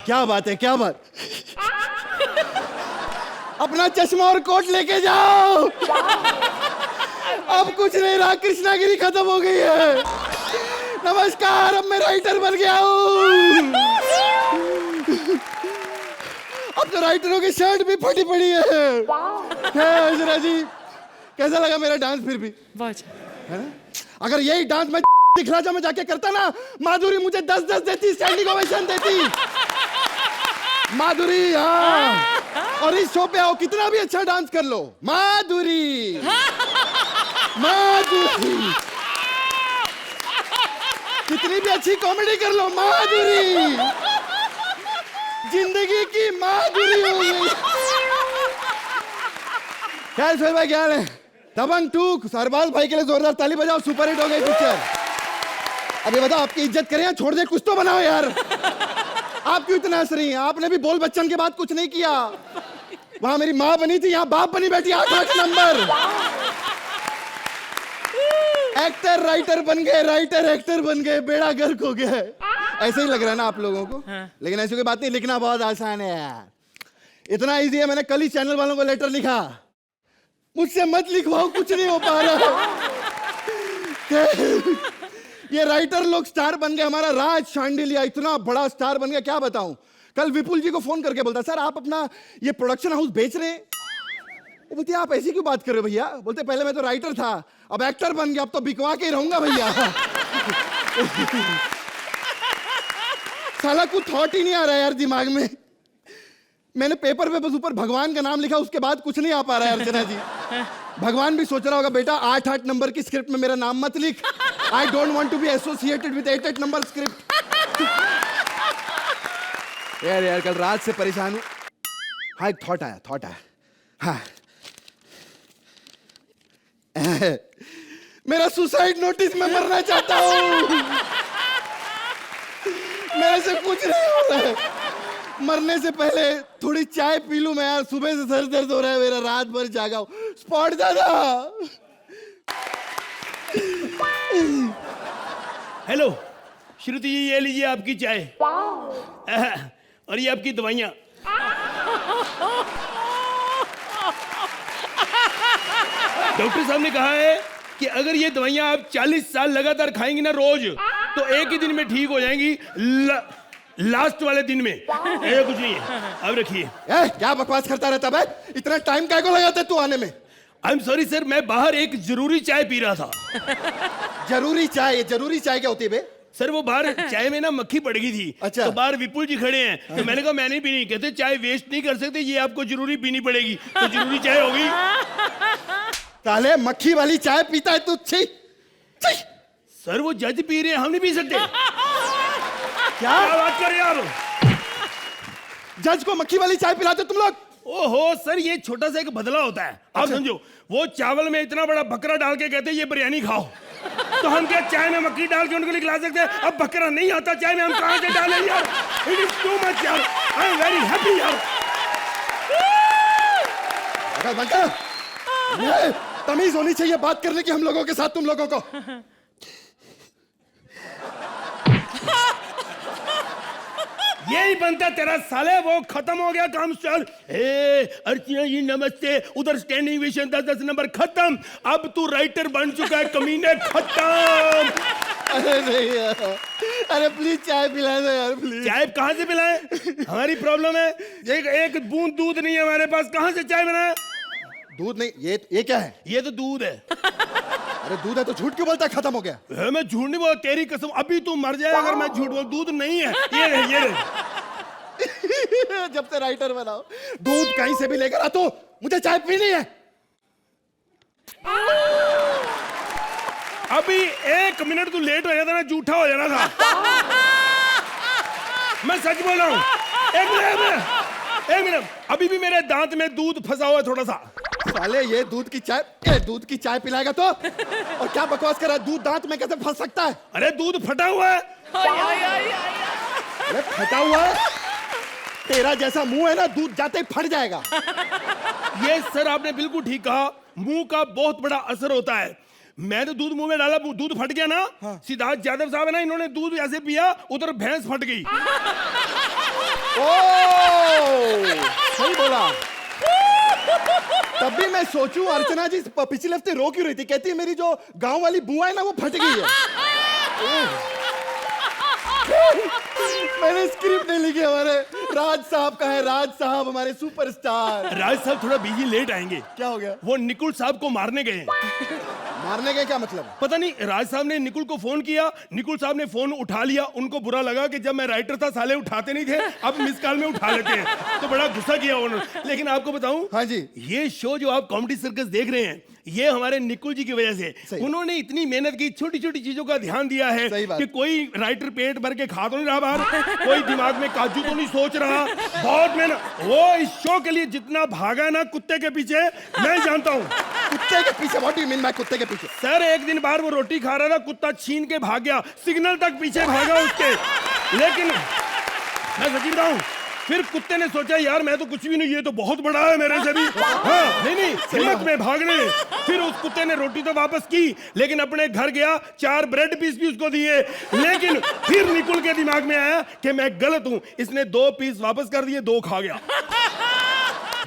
क्या बात है, क्या बात। अपना चश्मा और कोट लेके जाओ। अब कुछ नहीं रहा, कृष्णागिरी खत्म हो गई है। नमस्कार, अब मैं राइटर बन गया हूँ। अब तो राइटरों की शर्ट भी फटी पड़ी है। जरा जी, कैसा लगा मेरा डांस? फिर भी बहुत अच्छा। है ना? अगर यही डांस मैं दिखला जा में जाके करता ना, माधुरी मुझे 10-10 देती, स्टैंडिंग ओवेशन देती। माधुरी, हाँ। और इस शो पे आओ, कितना भी अच्छा डांस कर लो, माधुरी, माधुरी। कितनी भी अच्छी कॉमेडी कर लो, माधुरी। जिंदगी की माधुरी हो गई। खैर सोहेल भाई, क्या हाल है? दबंग 2 सरबाज भाई के लिए जोरदार ताली बजाओ, सुपर हिट हो गई पिक्चर। अब ये बताओ, आपकी इज्जत करें या छोड़ दे? कुछ तो बनाओ यार। आप क्यों इतना हंस रही हैं? आपने भी बोल बच्चन के बाद कुछ नहीं किया। वहां मेरी माँ बनी थी, यहाँ बाप बनी बैठी, 8 नंबर। एक्टर राइटर बन गए, राइटर एक्टर बन गए, बेड़ा गर्क हो गया है। ऐसे ही लग रहा है ना आप लोगों को? हाँ। लेकिन ऐसी कोई बात नहीं, लिखना बहुत आसान है यार। इतना इजी है, मैंने कल ही चैनल वालों को लेटर लिखा। मुझसे मत लिखवाओ, कुछ नहीं हो पा रहा। ये राइटर लोग स्टार बन गए। हमारा राज शांडिलिया इतना बड़ा स्टार बन गया, क्या बताऊं। कल विपुल जी को फोन करके बोलता, सर आप अपना ये प्रोडक्शन हाउस बेच रहे हैं? वो बोलते, आप ऐसी क्यों बात कर रहे हो भैया? बोलते, पहले मैं तो राइटर था, अब एक्टर बन गया, अब तो बिकवा के ही रहूंगा भैया। साला कुछ थॉट ही नहीं आ रहा यार दिमाग में। मैंने पेपर पे बस ऊपर भगवान का नाम लिखा, उसके बाद कुछ नहीं आ पा रहा है अर्चना जी। भगवान भी सोच रहा होगा, बेटा 8-8 नंबर की स्क्रिप्ट में मेरा नाम मत लिख। I don't want to be associated with 8-8 number script. यार कल रात से परेशान हूं। हाँ, एक थॉट आया। हाँ। मेरा सुसाइड नोटिस, मैं मरना चाहता हूं। मेरे से कुछ नहीं हो रहा है। मरने से पहले थोड़ी चाय पी लूं मैं यार। सुबह से सर दर्द हो रहा है मेरा, रात भर जागा हूं। स्पॉट दादा। हेलो श्रुति जी, ये लीजिए आपकी चाय और ये आपकी दवाइयाँ। डॉक्टर साहब ने कहा है कि अगर ये दवाइयाँ आप 40 साल लगातार खाएंगी ना रोज, तो एक ही दिन में ठीक हो जाएंगी। लास्ट वाले दिन में ये कुछ नहीं है। अब रखिए। क्या बकवास करता रहता है? इतना टाइम क्या को लगाता है तू आने में? आई एम सॉरी सर, मैं बाहर एक जरूरी चाय पी रहा था। जरूरी चाय? ये जरूरी चाय क्या होती है बे? सर वो बाहर चाय में ना मक्खी पड़ गई थी। अच्छा। तो बाहर विपुल जी खड़े हैं, तो मैंने कहा मैं नहीं पीनी। कहते चाय वेस्ट नहीं कर सकते, ये आपको जरूरी पीनी पड़ेगी। तो जरूरी चाय हो गई। ताले मक्खी वाली चाय पीता है तू? छी। सर वो जज पी रहे हैं, हम नहीं पी सकते। क्या बात कर रहे हैं आप? जज को मक्खी वाली चाय पिलाते तुम लोग? ओहो सर, ये छोटा सा एक बदला होता है। आप समझो, वो चावल में इतना बड़ा बकरा डाल के कहते हैं ये बिरयानी खाओ, तो हम क्या चाय में मक्खी डाल के उनको खिला सकते हैं? अब बकरा नहीं आता चाय में, हम कहां से डालें यार? इट इज टू मच यार। आई एम वेरी हैप्पी यार। तमीज होनी चाहिए बात करने की हम लोगों के साथ, तुम लोगों को। यही बनता तेरा साले। वो खत्म हो गया काम। चल अर्चना जी नमस्ते। उधर स्टैंडिंग ओवेशन 10-10 नंबर खत्म। अब तू राइटर बन चुका है कमीने, खत्म। अरे नहीं यार, अरे प्लीज चाय पिला दो यार, प्लीज। चाय कहाँ से पिलाएं? हमारी प्रॉब्लम है, एक बूंद दूध नहीं है हमारे पास, कहाँ से चाय बनाए? दूध नहीं? ये क्या है? ये तो दूध है। अरे दूध है तो झूठ क्यों बोलता है? खत्म हो गया। मैं झूठ नहीं बोल, तेरी कसम अभी तू मर जाए अगर मैं झूठ बोल। दूध नहीं है, ये रहे। जब से राइटर बनाओ, दूध कहीं से भी लेकर आ, तो मुझे चाय पीनी है। अभी 1 मिनट तू लेट हो जाता ना, झूठा हो जाना था। मैं सच बोल रहा हूँ। एक मिनट, अभी भी मेरे दांत में दूध फंसा हुआ है थोड़ा सा। साले ये दूध की चाय पिलाएगा तो? और क्या बकवास कर रहा है? दूध दांत में कैसे फंस सकता है? अरे दूध फटा हुआ है। अरे फटा हुआ है? तेरा जैसा मुंह है ना, दूध जाते ही फट जाएगा। ये सर आपने बिल्कुल ठीक कहा, मुंह का बहुत बड़ा असर होता है। मैं तो दूध मुंह में डाला, दूध फट गया ना। हाँ। सिद्धार्थ यादव साहब है ना, इन्होंने दूध ऐसे पिया, उधर भैंस फट गई। ओ सही बोला। तब भी मैं सोचूं अर्चना जी पिछले हफ्ते रो क्यों रही थी, कहती है मेरी जो गांव वाली बुआ है ना वो फट गई है। मैंने स्क्रिप्ट नहीं लिखी, हमारे राज साहब का है, राज साहब हमारे सुपरस्टार। राज साहब थोड़ा बिजी लेट आएंगे। क्या हो गया? वो निकुल साहब को मारने गए। मारने गए क्या मतलब? पता नहीं, राज साहब ने निकुल को फोन किया, निकुल साहब ने फोन उठा लिया, उनको बुरा लगा कि जब मैं राइटर था साले उठाते नहीं थे, अब मिस कॉल में उठा लेते हैं, तो बड़ा गुस्सा किया उन्होंने। लेकिन आपको बताऊं, हाँ जी, ये शो जो आप कॉमेडी सर्कस देख रहे हैं, ये हमारे निकुल जी की वजह से। उन्होंने इतनी मेहनत की, छोटी छोटी चीजों का ध्यान दिया है कि कोई राइटर पेट भर के खा तो नहीं रहा बाहर, कोई दिमाग में काजू तो नहीं सोच रहा। बहुत मेहनत। वो इस शो के लिए जितना भागा ना कुत्ते के पीछे, मैं जानता हूँ। कुत्ते के पीछे? What do you mean by कुत्ते के पीछे? सर, एक दिन बाहर वो रोटी खा रहा था, कुत्ता छीन के भाग गया, सिग्नल तक पीछे भागा उसके। लेकिन मैं सच्ची बताऊं, फिर कुत्ते ने सोचा यार मैं तो कुछ भी नहीं, ये तो बहुत बड़ा है मेरे से भी। हाँ, नहीं हिम्मत में भागने। फिर उस कुत्ते ने रोटी तो वापस की, लेकिन अपने घर गया, 4 ब्रेड पीस भी उसको दिए। लेकिन फिर निकुल के दिमाग में आया कि मैं गलत हूं, इसने 2 पीस वापस कर दिए, 2 खा गया।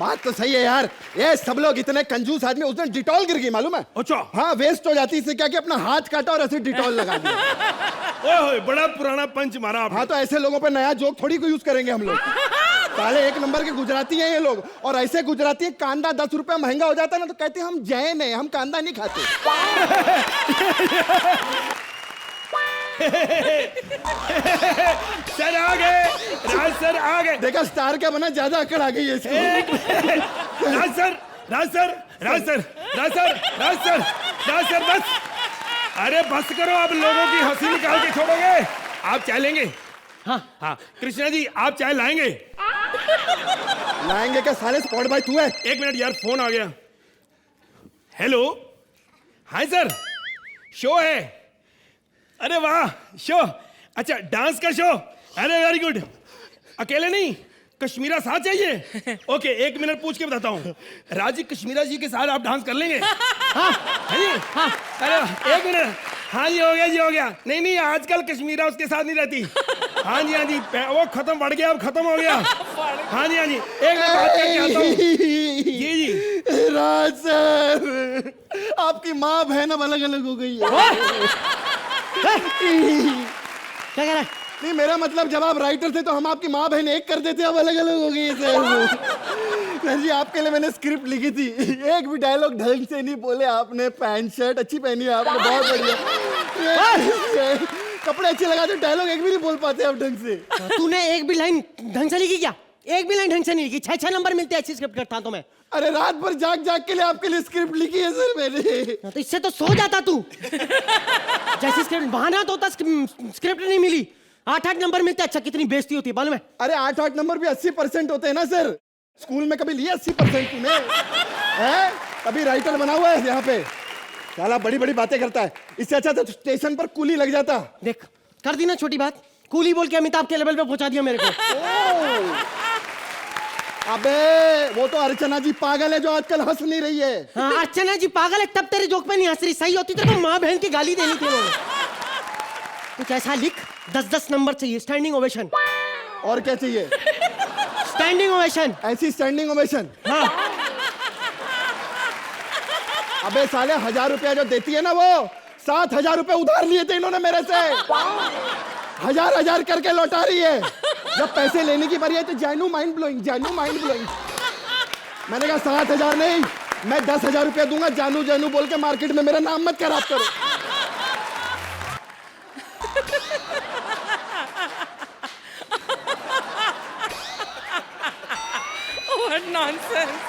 बात तो सही है यार, ये सब लोग इतने कंजूस आदमी। उस दिन डिटॉल गिर गई मालूम है? अच्छा। हाँ, वेस्ट हो जाती, इससे क्या कि अपना हाथ काटा और ऐसे डिटॉल लगा दिया। ओए बड़ा पुराना पंच मारा आपने। हाँ, तो ऐसे लोगों पे नया जोक थोड़ी को यूज करेंगे हम लोग। साले 1 नंबर के गुजराती हैं ये लोग, और ऐसे गुजराती है, कांदा 10 रुपया महंगा हो जाता है ना तो कहते हैं हम जैन हैं, हम कांदा नहीं खाते। सर आ गए, राज सर आ गए। देखा स्टार क्या बना, ज्यादा अकड़ आ गई है इसको। राज सर, राज सर, राज सर, राज सर, राज सर, राज सर, बस। अरे बस करो, अब लोगों की हंसी निकाल के छोड़ोगे। आप चाय लेंगे? हाँ हाँ। कृष्णा जी, आप चाय लाएंगे? लाएंगे क्या साले, स्पॉट भाई तू है? 1 मिनट यार, फोन आ गया। हेलो, हाय सर, शो है? अरे वाह, शो, अच्छा डांस का शो, अरे वेरी गुड। अकेले नहीं, कश्मीरा साथ चाहिए? ओके, 1 मिनट पूछ के बताता हूँ। राजी कश्मीरा जी के साथ आप डांस कर लेंगे? हाँ जी, हाँ। अरे 1 मिनट, हाँ जी हो गया जी, हो गया। नहीं नहीं, आजकल कश्मीरा उसके साथ नहीं रहती। हाँ जी, हाँ जी, वो खत्म, बढ़ गया, अब खत्म हो गया। हाँ जी, हाँ जी, 1 मिनट बात करके आता हूँ। जी जी। राज सर, आपकी माँ बहन अब अलग अलग हो गई है। क्या कह रहा है? नहीं, मेरा मतलब जब आप राइटर थे तो हम आपकी माँ बहन एक कर देते, अब अलग अलग हो गई है सर जी। आपके लिए मैंने स्क्रिप्ट लिखी थी, एक भी डायलॉग ढंग से नहीं बोले आपने। पैंट शर्ट अच्छी पहनी है आपने, बहुत बढ़िया। कपड़े अच्छे लगा दो, डायलॉग एक भी नहीं बोल पाते आप ढंग से। तूने एक भी लाइन ढंग से लिखी क्या? एक भी लाइन ढंग से नहीं लिखी। 6 नंबर मिलते ऐसी स्क्रिप्ट करता तो मैं। अरे रात भर जाग जाग के लिए आपके लिए स्क्रिप्ट लिखी है सर मैंने। तो इससे तो सो जाता तू। जैसी स्क्रिप्ट बहाना तो होता, स्क्रिप्ट नहीं मिली। 8 नंबर मिलते। अच्छा, कितनी बेइज्जती होती है मालूम है? अरे 8 नंबर भी 80% होते हैं ना सर। स्कूल में कभी लिए 80% तूने? है कभी राइटर बना हुआ है यहाँ पे? साला बड़ी बड़ी बातें करता है, इससे अच्छा तो स्टेशन पर कूली लग जाता। देख, कर दी ना छोटी बात, कूली बोल के अमिताभ के लेवल पे पहुंचा दिया मेरे को। अबे वो तो अर्चना जी पागल है जो आजकल हंस नहीं रही है। हाँ, अर्चना जी पागल है, तब तेरे जोक पे नहीं हंस रही। सही होती तो माँ बहन की गाली देनी थी उन्होंने। कुछ ऐसा लिख, 10 नंबर चाहिए, स्टैंडिंग ओवेशन। और क्या चाहिए? Standing ovation. ऐसी स्टैंडिंग ओवेशन? हाँ। अबे साले 1000 रुपया जो देती है ना, वो 7000 रुपए उधार लिए थे इन्होंने मेरे से। 1000 करके लौटा रही है। जब पैसे लेने की बारी है तो जानू माइंड ब्लोइंग, जानू माइंड ब्लोइंग। मैंने कहा 7000 नहीं, मैं 10,000 रुपया दूंगा। जानू जानू बोल के मार्केट में मेरा नाम मत खराब करो। What nonsense!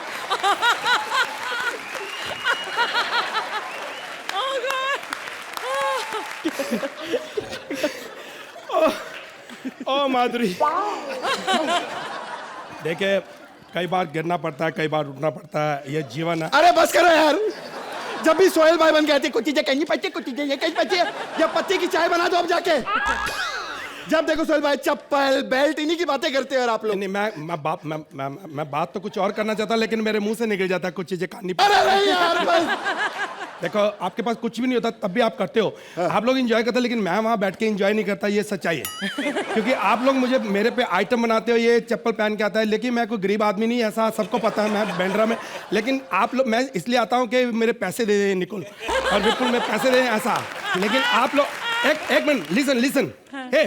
Oh God! ओ माधुरी, देखे कई बार गिरना पड़ता है, कई बार उठना पड़ता है, ये जीवन है। अरे बस करो यार, जब भी सोहेल भाई बन गए थे, कुछ चीजें कहीं पच्चे, कुछ चीजें ये कहीं पच्चे। या पत्ती की चाय बना दो अब जाके। जब देखो सोहेल भाई चप्पल बेल्ट इन्हीं की बातें करते हो यार आप लोग। नहीं, मैं बात तो कुछ और करना चाहता, लेकिन मेरे मुंह से निकल जाता है कुछ चीजें काटनी। अरे नहीं यार, बस देखो आपके पास कुछ भी नहीं होता तब भी आप करते हो। आप लोग एंजॉय करते हो, लेकिन मैं वहाँ बैठ के एंजॉय नहीं करता, ये सच्चाई है। क्योंकि आप लोग मुझे मेरे पे आइटम बनाते हो, ये चप्पल पहन के आता है, लेकिन मैं कोई गरीब आदमी नहीं, ऐसा सबको पता है, मैं बैंड्रा में। लेकिन आप लोग, मैं इसलिए आता हूँ कि मेरे पैसे दे दें निकुल और विपुल में पैसे दें ऐसा। लेकिन आप लोग एक मिनट, लिसन हे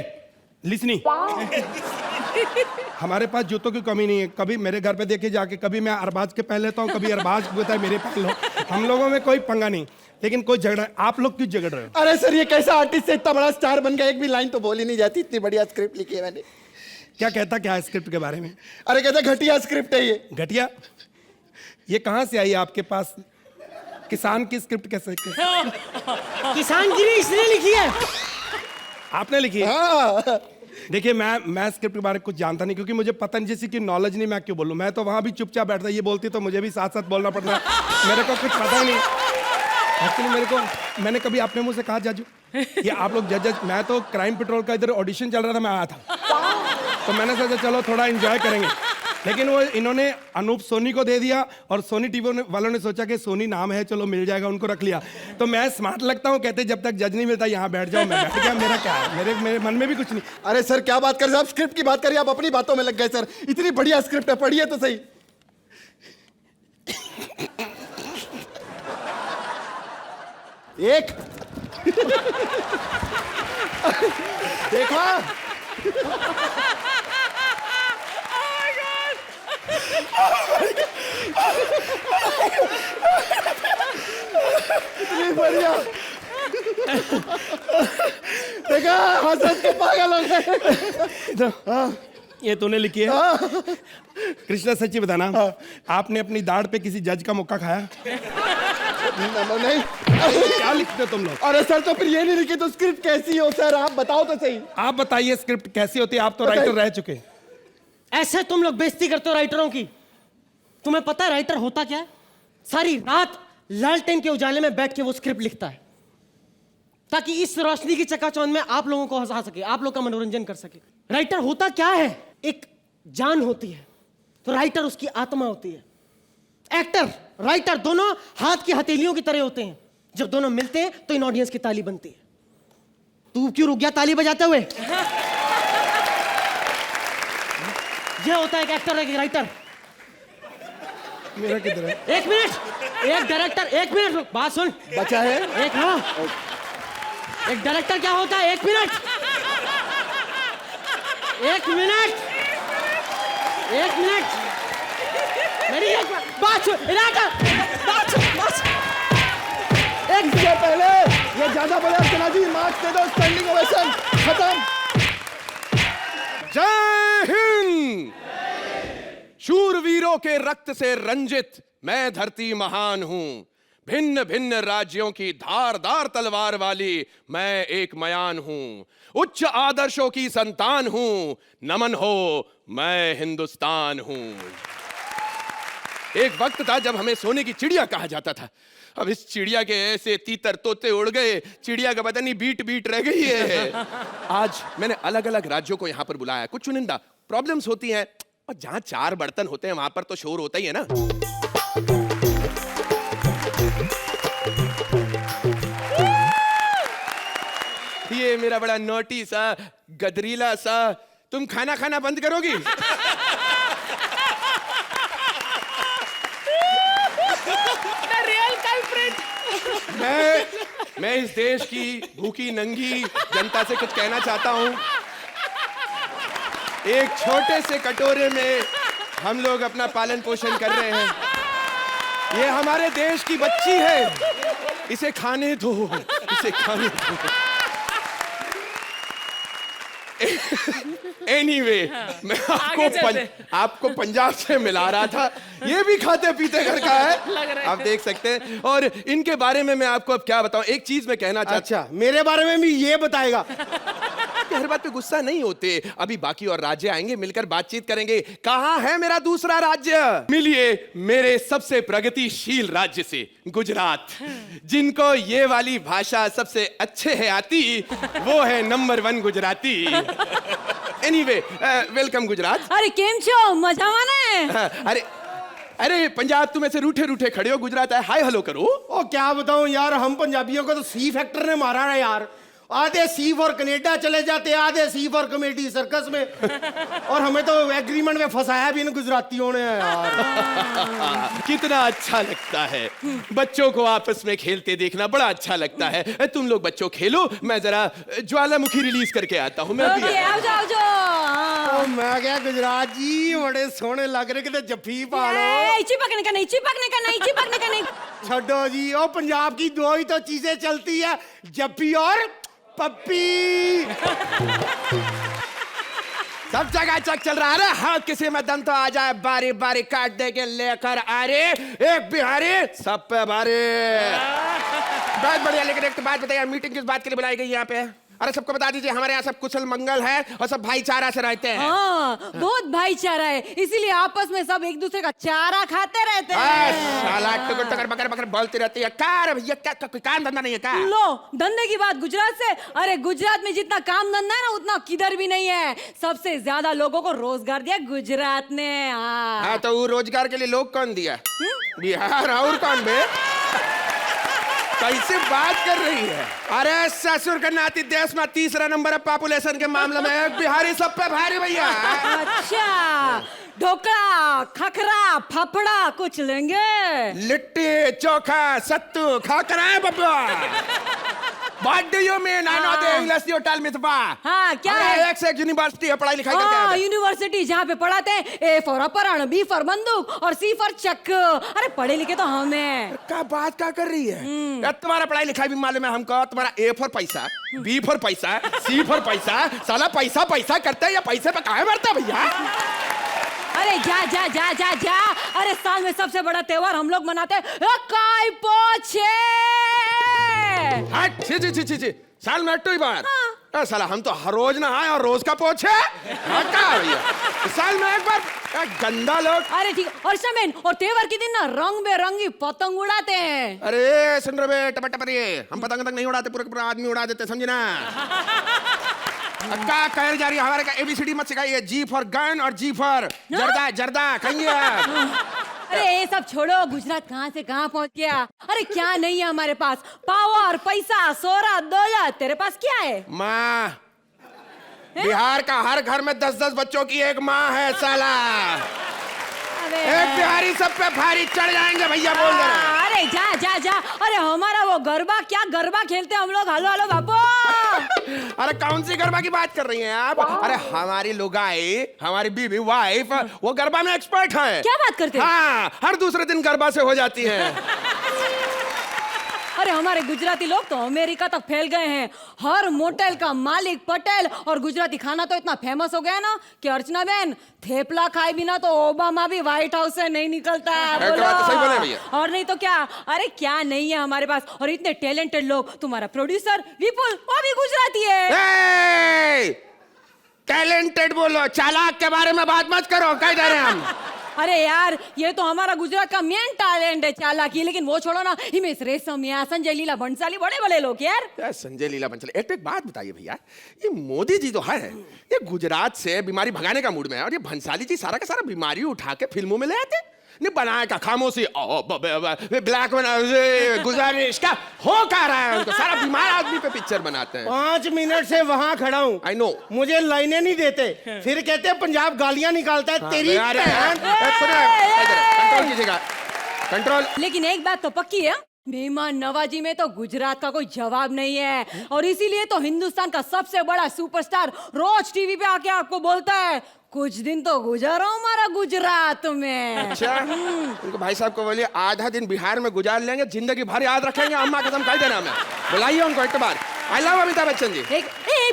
लिसनी। हमारे पास जूतों की कमी नहीं है। कभी मेरे घर पे देखे जाके, कभी मैं अरबाज के पहन लेता हूँ, कभी अरबाज होता है मेरे पहन लो। हम लोगों में कोई पंगा नहीं, लेकिन कोई झगड़ा है। आप लोग क्यों झगड़ रहे हो? अरे सर, ये कैसा आर्टिस्ट है, इतना बड़ा स्टार बन गया, एक भी लाइन तो बोली नहीं जाती, इतनी बढ़िया स्क्रिप्ट लिखी है मैंने। क्या है स्क्रिप्ट के बारे में? अरे कहता घटिया स्क्रिप्ट है ये। घटिया? ये कहाँ से आई आपके पास? किसान की स्क्रिप्ट कैसे? किसानगिरी इसने लिखी है। आपने लिखी है? हाँ। देखिए मैं स्क्रिप्ट के बारे में कुछ जानता नहीं, क्योंकि मुझे पता नहीं, जैसे कि नॉलेज नहीं, मैं क्यों बोलूं। मैं तो वहां भी चुपचाप बैठता, ये बोलती तो मुझे भी साथ साथ बोलना पड़ता है। मेरे को कुछ पता ही नहीं एक्चुअली। मैंने कभी अपने मुंह से कहा जाजू ये आप लोग जज, मैं तो क्राइम पेट्रोल का इधर ऑडिशन चल रहा था, मैं आया था, तो मैंने सोचा चलो थोड़ा एंजॉय करेंगे। लेकिन वो इन्होंने अनूप सोनी को दे दिया, और सोनी टीवी वालों ने सोचा कि सोनी नाम है, चलो मिल जाएगा, उनको रख लिया। तो मैं स्मार्ट लगता हूँ, कहते जब तक जज नहीं मिलता यहाँ बैठ जाओ। मैं बैठ गया, मेरा क्या है, मेरे मन में भी कुछ नहीं। अरे सर क्या बात कर रहे हैं आप, स्क्रिप्ट की बात करिए, आप अपनी बातों में लग गए सर। इतनी बढ़िया स्क्रिप्ट है, पढ़िए तो सही। एक देखा, इतनी बढ़िया देखा, हंस के पागल हो गए। ये तूने लिखी है? कृष्णा सच्ची बताना, आपने अपनी दाढ़ पे किसी जज का मुक्का खाया? नहीं। क्या लिखते हो तुम लोग? अरे सर, तो फिर ये नहीं लिखी तो स्क्रिप्ट कैसी हो सर, आप बताओ तो सही। आप बताइए स्क्रिप्ट कैसी होती है, आप तो राइटर रह चुके। ऐसे तुम लोग बेइज्जती करते हो राइटरों की। तुम्हें पता है राइटर होता क्या है? सारी रात लालटेन के उजाले में बैठ के वो स्क्रिप्ट लिखता है, ताकि इस रोशनी की चकाचौंध में आप लोगों को हंसा सके, आप लोग का मनोरंजन कर सके। राइटर होता क्या है? एक जान होती है, तो राइटर उसकी आत्मा होती है। एक्टर राइटर दोनों हाथ की हथेलियों की तरह होते हैं, जब दोनों मिलते हैं तो इन ऑडियंस की ताली बनती है। तू क्यों रुक गया ताली बजाते हुए? ये होता है एक एक्टर, एक राइटर। मेरा किधर है? एक मिनट, एक डायरेक्टर, एक मिनट रुक, बात सुन। बचा है एक, हाँ, एक डायरेक्टर क्या होता है? एक मिनट, एक मिनट, एक मिनट, मेरी एक बात सुन, बात सुन, बस। एक से पहले ये ज्यादा बोले अर्चना जी, मार्क्स दे दो, स्टैंडिंग ओवेशन, खत्म। जय हिंद। शूरवीरों के रक्त से रंजित मैं धरती महान हूं। भिन्न भिन्न राज्यों की धारदार तलवार वाली मैं एक मयान हूं। उच्च आदर्शों की संतान हूं। नमन हो, मैं हिंदुस्तान हूं। एक वक्त था जब हमें सोने की चिड़िया कहा जाता था। अब इस चिड़िया के ऐसे तीतर तोते उड़ गए, चिड़िया का पता नहीं बीट बीट रह गई है। आज मैंने अलग अलग राज्यों को यहां पर बुलाया। कुछ चुनिंदा प्रॉब्लम्स होती हैं, और जहां चार बर्तन होते हैं वहां पर तो शोर होता ही है ना। ये मेरा बड़ा नोटी सा गदरीला सा, तुम खाना खाना बंद करोगी? मैं इस देश की भूखी नंगी जनता से कुछ कहना चाहता हूं। एक छोटे से कटोरे में हम लोग अपना पालन पोषण कर रहे हैं। ये हमारे देश की बच्ची है, इसे खाने दो, इसे खाने दो। Anyway, मैं आपको पंजाब से मिला रहा था। ये भी खाते पीते घर का है, आप देख सकते हैं। और इनके बारे में मैं आपको अब क्या बताऊं। एक चीज मैं कहना चाहता। अच्छा, मेरे बारे में भी ये बताएगा? हर बात पे गुस्सा नहीं होते। अभी बाकी और राज्य आएंगे, मिलकर बातचीत करेंगे। कहां है मेरा दूसरा राज्य? मिलिए मेरे सबसे प्रगतिशील राज्य से, गुजरात। जिनको ये वाली भाषा सबसे अच्छे है आती, वो है number 1 Gujarati. Anyway, welcome Gujarat. अरे केम छो, मजामा ने? अरे अरे पंजाब तुम ऐसे रूठे रूठे खड़े हो, गुजरात है, हाय हेलो करो। ओ क्या बताऊं यार, हम पंजाबियों को तो सी फैक्टर ने मारा है यार। आधे सी फॉर कनेडा चले जाते, आधे सी फॉर कॉमेडी सर्कस में, और हमें तो एग्रीमेंट में फंसाया भी इन गुजरातियों ने यार। कितना अच्छा लगता है बच्चों को आपस में खेलते देखना, बड़ा अच्छा लगता है। तुम लोग बच्चों खेलो, मैं जरा ज्वालामुखी रिलीज करके आता हूँ। मैं अभी आओ जाओ जाओ। ओ मैं क्या गुजरात जी बड़े सोने लग रहे, कितने जफ्फी पा लो। चिपकने का नहीं, चिपकने का नहीं, चिपकने का नहीं। छड्डो जी, ओ पंजाब की दो ही तो चीजें चलती है, जफ्फी और पप्पी। सब जगह चक चल रहा है। अरे हाँ, किसी में दम तो आ जाए, बारी बारी काट दे के लेकर आ रे एक बिहारी सब पे भारी। बहुत बढ़िया, लेकिन एक तो बात बताइए, मीटिंग किस बात के लिए बुलाई गई यहाँ पे? अरे सबको बता दीजिए, हमारे यहाँ सब कुशल मंगल है और सब भाईचारा से रहते हैं। हाँ, बहुत भाईचारा है, इसीलिए आपस में सब एक दूसरे का चारा खाते रहते हैं। साला टुकर टुकर बकर बकर बोलती रहती है। कार भैया, क्या कोई काम धंधा नहीं है क्या? लो, धंधे की बात गुजरात से। अरे गुजरात में जितना काम धंधा है ना, उतना किधर भी नहीं है। सबसे ज्यादा लोगों को रोजगार दिया गुजरात ने। हाँ, तो वो रोजगार के लिए लोग कौन दिया? बिहार। और कौन बे? कैसे बात कर रही है? अरे ससुर का नाती, देश में तीसरा नंबर है पॉपुलेशन के मामले में, बिहारी सब पे भारी भैया। अच्छा, ढोकला, खखरा, फाफड़ा कुछ लेंगे? लिट्टी चोखा सत्तू खा कर आए बब्बा। What do you mean? I know the English you tell me, हाँ, क्या है? एक से एक यूनिवर्सिटी है, पढ़ाई लिखाई करके आए थे। यूनिवर्सिटी जहाँ पे पढ़ाते हैं ए फॉर अपहरण, बी फॉर बंदूक और सी फॉर चक। अरे पढ़े लिखे तो हमें। क्या बात क्या कर रही है यार? तुम्हारा पढ़ाई लिखाई भी मालूम है हमको। तुम्हारा ए फॉर पैसा, बी फॉर पैसा, सी फॉर पैसा, साला पैसा पैसा करता है या पैसे पे काहे मरता है भैया? अरे जा जा जा जा जा। अरे साल में सबसे बड़ा त्योहार हम लोग मनाते हैं काई पोछे। छी छी छी छी छी, साल में अट्टू ही बार। साला हम तो हर रोज ना आए और रोज का पोछे। क्या भैया, साल में एक बार गंदा लोग। अरे ठीक, और शमेन और त्योहार के दिन ना रंग बेरंगी पतंग उड़ाते हैं। अरे सुन रहे बे टपटपरिये, हम पतंग तक नहीं उड़ाते, पूरे पूरा आदमी उड़ा देते, समझे ना? क्या कह जा रही है? हमारे का एबीसीडी मत सिखाइए। जी फॉर गन और जी फॉर जर्दा, जर्दा कहेंगे आप। अरे ये सब छोड़ो, गुजरात कहाँ से कहाँ पहुँच गया? अरे क्या नहीं है हमारे पास? पावर, पैसा, शोहरत, दौलत। तेरे पास क्या है? माँ। बिहार का हर घर में 10-10 बच्चों की एक माँ है साला। एक बिहारी सब पे भारी चढ़ जाएंगे भैया, बोल दे रहे। अरे जा जा जा। अरे हमारा वो गरबा, क्या गरबा खेलते हम लोग। हेलो हेलो बाबू। अरे कौन सी गरबा की बात कर रही हैं आप? अरे हमारी लुगाई, हमारी बीवी वाइफ, वो गरबा में एक्सपर्ट है। क्या बात करते हैं? हाँ, हर दूसरे दिन गरबा से हो जाती है। अरे हमारे गुजराती लोग तो अमेरिका तक फैल गए हैं। हर मोटेल का मालिक पटेल। और गुजराती खाना तो इतना फेमस हो गया है ना कि अर्चना बहन थेपला खाए बिना तो ओबामा भी व्हाइट हाउस से नहीं निकलता है। बोलो। तो सही बोले भैया। और नहीं तो क्या। अरे क्या नहीं है हमारे पास। और इतने टैलेंटेड लोग। तुम्हारा प्रोड्यूसर विपुल, वो भी गुजराती है। टैलेंटेड बोलो, चालाक के बारे में बात मत करो। कह दे रहे हैं हम। अरे यार, ये तो हमारा गुजरात का मेन टैलेंट है, चालाकी। लेकिन वो छोड़ो ना, हिमेश रेशमिया, संजय लीला भंसाली, बड़े बड़े लोग यार। संजय लीला भंसाली, एक बात बताइए भैया, ये मोदी जी तो है, ये गुजरात से बीमारी भगाने का मूड में है, और ये भंसाली जी सारा का सारा बीमारी उठा के फिल्मों में ले आते। नहीं बनाया का खामोशी, ब्लैक गुजारिश का हो क्या रहा है उनको? सारा बीमार आदमी पे पिक्चर बनाते हैं। 5 मिनट से वहां खड़ा हूँ। I know. मुझे लाइनें नहीं देते, फिर कहते हैं पंजाब गालियां निकालता है। तेरी कंट्रोल कीजिएगा, कंट्रोल। लेकिन एक बात तो पक्की है, मेहमान नवाजी में तो गुजरात का कोई जवाब नहीं है। और इसीलिए तो हिंदुस्तान का सबसे बड़ा सुपरस्टार रोज टीवी पे आके आपको बोलता है कुछ दिन तो गुजारो हमारा गुजरात में। अच्छा, उनको भाई साहब को बोलिए आधा दिन बिहार में गुजार लेंगे, जिंदगी भर याद रखेंगे। अम्मा कसम कह देना, हमें बुलाइए उनको एक बार। I love Amitabh Bachchan ji. एक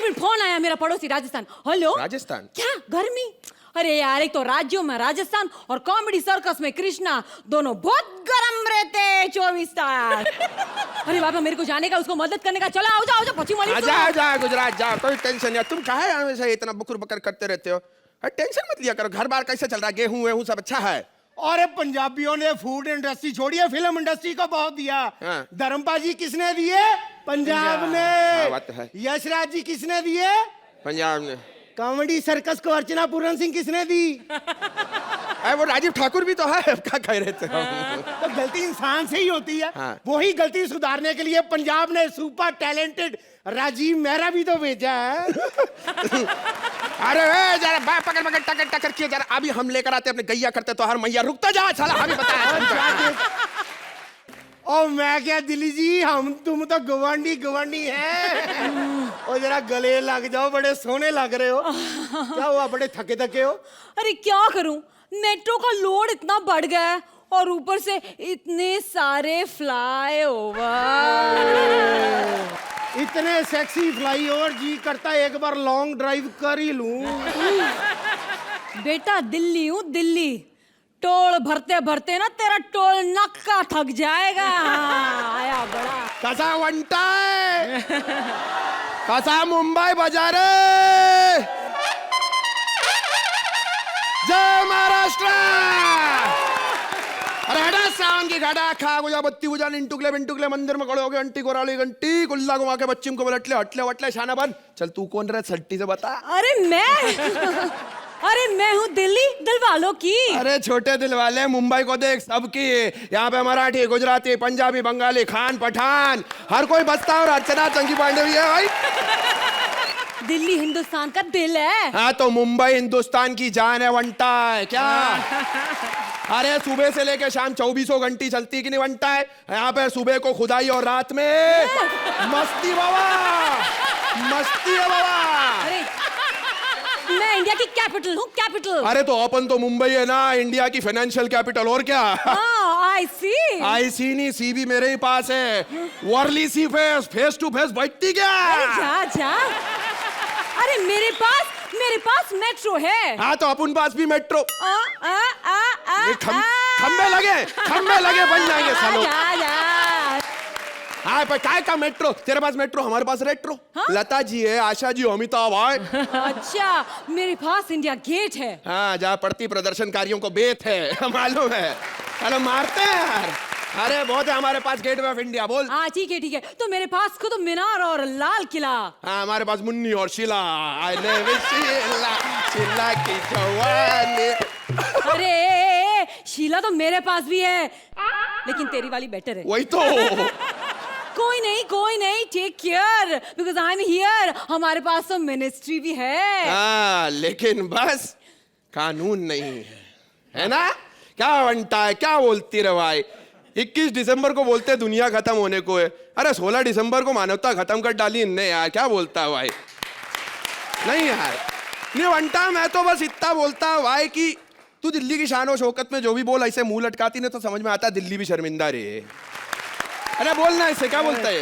मिनट, फोन आया मेरा पड़ोसी राजस्थान। हेलो। राजस्थान? क्या गर्मी? अरे यार, एक तो राज्यों में राजस्थान और कॉमेडी सर्कस में कृष्णा, दोनों बहुत गर्म रहते 24 स्टार। अरे बाबा, मेरे को जाने का, उसको मदद करने का। चलो आओ जाओ, पश्चिम वाली जा गुजरात जा, कोई टेंशन नहीं। तुम काहे हमेशा इतना बुकुर बकर करते रहते हो? टेंशन मत लिया करो। घर बार कैसे चल रहा है? गेहूं वेहूं सब अच्छा है? और पंजाबियों ने फूड इंडस्ट्री छोड़ी है, फिल्म इंडस्ट्री को बहुत दिया। हाँ। धर्मपाल किसने दिए? पंजाब ने। बात तो है। यशराज जी किसने दिए? पंजाब ने। कॉमेडी सर्कस को अर्चना पूरन सिंह किसने दी? अरे वो राजीव ठाकुर भी तो है, अब क्या कह रहे थे हम? तो गलती इंसान से ही होती है। हाँ। वही गलती सुधारने के लिए पंजाब ने सुपर टैलेंटेड राजीव मेहरा भी तो भेजा है। अरे ए, जरा पकड़ पकड़ टकर टकर किए जरा, अभी हम लेकर आते अपने गैया करते तो हर मैया रुकता जा साला, हमें बताया। और मैं क्या दिल्ली जी, हम तुम तो गवांडी गवांडी हैं। और जरा गले लग जाओ, बड़े सोने लग रहे हो। क्या हुआ, बड़े थके थके हो? अरे क्या करूं, मेट्रो का लोड इतना बढ़ गया है और ऊपर से इतने सारे फ्लाईओवर। इतने सेक्सी फ्लाईओवर, जी करता है एक बार लॉन्ग ड्राइव कर ही लूं। बेटा दिल्ली हूँ दिल्ली, टोल भरते भरते ना तेरा टोल नक्का थक जाएगा। आया बड़ा कसा वंटा है, कसा मुंबई बाजार, जय महाराष्ट्र। अरे हटा सावन की घाटा, खा गुजा बत्ती गुजा निंटुकले बिंटुकले, मंदिर में खड़े हो गए घंटी गोराली घंटी, गुल्ला घुमा के बच्चिम को बलटले हटले वटले शाना बन। चल तू कौन रहे सट्टी से बता। अरे मैं हूँ दिल्ली दिल वालों की। अरे छोटे दिल वाले, मुंबई को देख सबकी, यहाँ पे मराठी गुजराती पंजाबी बंगाली खान पठान हर कोई बसता है, और अर्चना चंकी पांडे भी है भाई। दिल्ली हिंदुस्तान का दिल है। हाँ तो मुंबई हिंदुस्तान की जान है, वंटा है क्या? अरे सुबह से लेके शाम 24 घंटी चलती कि नहीं वंटा है। यहाँ पे सुबह को खुदाई और रात में मस्ती बाबा, मस्ती है बाबा। अरे मैं इंडिया की कैपिटल हूँ, कैपिटल। अरे तो अपन तो मुंबई है ना, इंडिया की फाइनेंशियल कैपिटल, और क्या? आई सी नहीं, सी भी मेरे ही पास है। वर्ली सी फेस टू फेस बैठती क्या? जा। अरे मेरे पास मेट्रो है। हाँ तो अपन पास भी मेट्रो। ये खंबे लगे बन जाएंगे सालों। हाँ पर काय का मेट्रो, तेरे पास मेट्रो, हमारे पास रेट्रो। हाँ? लता जी है, आशा जी, अमिताभ है। अच्छा मेरे पास इंडिया गेट है। हाँ जहाँ पड़ती प्रदर्शनकारियों को बेत है, मालूम है। चलो मारते हैं यार। अरे बहुत है हमारे पास गेटवे ऑफ इंडिया, बोल। हाँ ठीक है। तो मेरे पास खुद मीनार और लाल किला। हाँ हमारे पास मुन्नी और शीला। आई लव शीला की जवानी। अरे शीला तो मेरे पास भी है, लेकिन तेरी वाली बेटर है। वही तो। कोई नहीं, take care because I am here. हमारे पास तो मिनिस्ट्री भी है। हाँ लेकिन बस कानून नहीं है ना? क्या बनता है, क्या बोलती रे भाई? 21 दिसंबर को बोलते दुनिया खत्म होने को है, अरे 16 दिसंबर को मानवता खत्म कर डाली इनने यार। क्या बोलता है भाई? नहीं यार नहीं वंटा, मैं तो बस इतना बोलता है भाई कि तू दिल्ली की शान और शौकत में जो भी बोल, ऐसे मुंह लटकाती ना तो समझ में आता दिल्ली भी शर्मिंदा रे। अरे बोलना इससे, क्या बोलता है?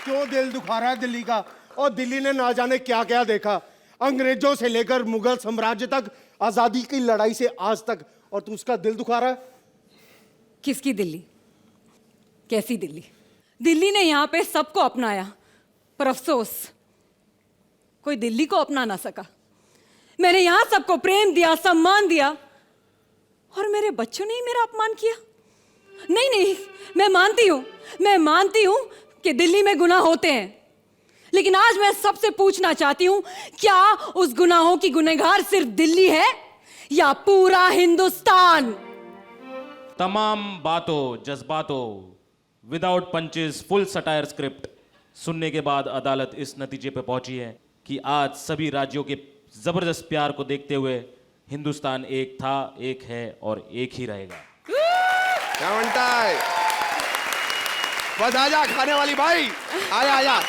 क्यों दिल दुखा रहा है दिल्ली का? और दिल्ली ने ना जाने क्या क्या देखा, अंग्रेजों से लेकर मुगल साम्राज्य तक, आजादी की लड़ाई से आज तक, और तू उसका दिल दुखा रहा है? किसकी दिल्ली? कैसी दिल्ली? दिल्ली ने यहाँ पे सबको अपनाया, पर अफसोस कोई दिल्ली को अपना ना सका। मैंने यहाँ सबको प्रेम दिया, सम्मान दिया, और मेरे बच्चों ने ही मेरा अपमान किया। नहीं, मैं मानती हूँ कि दिल्ली में गुनाह होते हैं, लेकिन आज मैं सबसे पूछना चाहती हूँ, क्या उस गुनाहों की गुनहगार सिर्फ दिल्ली है या पूरा हिंदुस्तान? तमाम बातों, जज्बातों, without punches, full satire script सुनने के बाद अदालत इस नतीजे पर पहुंची है कि आज सभी राज्यों के जबरदस्त प्यार को देखते हुए हिंदुस्तान एक था, एक है और एक ही रहेगा। क्या बनता है? बस आजा खाने वाली भाई, आजा।